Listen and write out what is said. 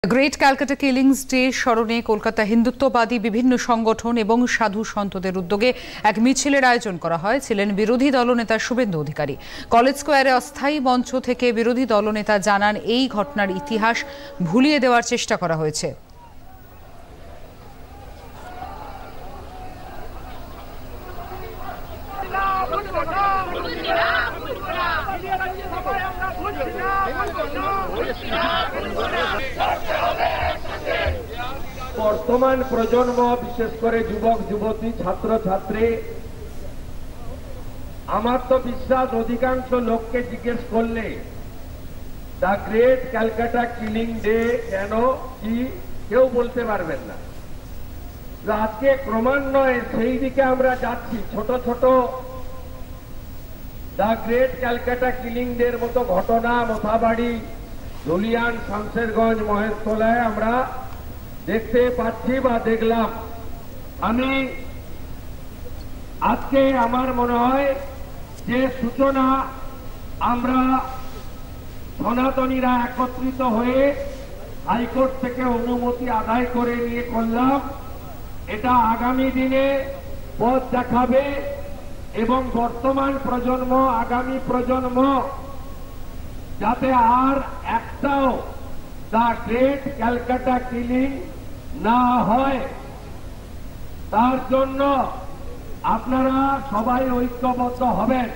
Great Calcutta killings day স্মরণে কলকাতা হিন্দুত্ববাদী বিভিন্ন সংগঠন এবং সাধু সন্তদের উদ্যোগে এক মিছিলের আয়োজন করা হয়। ছিলেন বিরোধী দলনেতা শুভেন্দু অধিকারী। কলেজ স্কোয়ারে অস্থায়ী মঞ্চ থেকে বিরোধী দলনেতা জানান, এই ঘটনার ইতিহাস ভুলিয়ে দেওয়ার চেষ্টা করা হয়েছে। বর্তমান প্রজন্ম, বিশেষ করে যুবক যুবতী, ছাত্র ছাত্রী, আমার তো বিশ্বাস অধিকাংশ লোককে জিজ্ঞেস করলে the great Calcutta killing day কেন কি কেউ বলতে পারবেন না। আজকে ক্রমান্বয়ে সেই দিকে আমরা যাচ্ছি। ছোট ছোট দ্য গ্রেট ক্যালকাটা কিলিং ডের মতো ঘটনা মোথাবাড়ি, ধুলিয়ান, শামশেরগঞ্জ, মহেশতলায় আমরা দেখতে পাচ্ছি বা দেখলাম। আমি আজকে আমার মনে হয় যে সূচনা আমরা সনাতনীরা একত্রিত হয়ে হাইকোর্ট থেকে অনুমতি আদায় করে নিয়ে করলাম, এটা আগামী দিনে পথ দেখাবে এবং বর্তমান প্রজন্ম, আগামী প্রজন্ম যাতে আর একটাও দ্য গ্রেট ক্যালকাটা কিলিং না হয়, তার জন্য আপনারা সবাই ঐক্যবদ্ধ হবেন।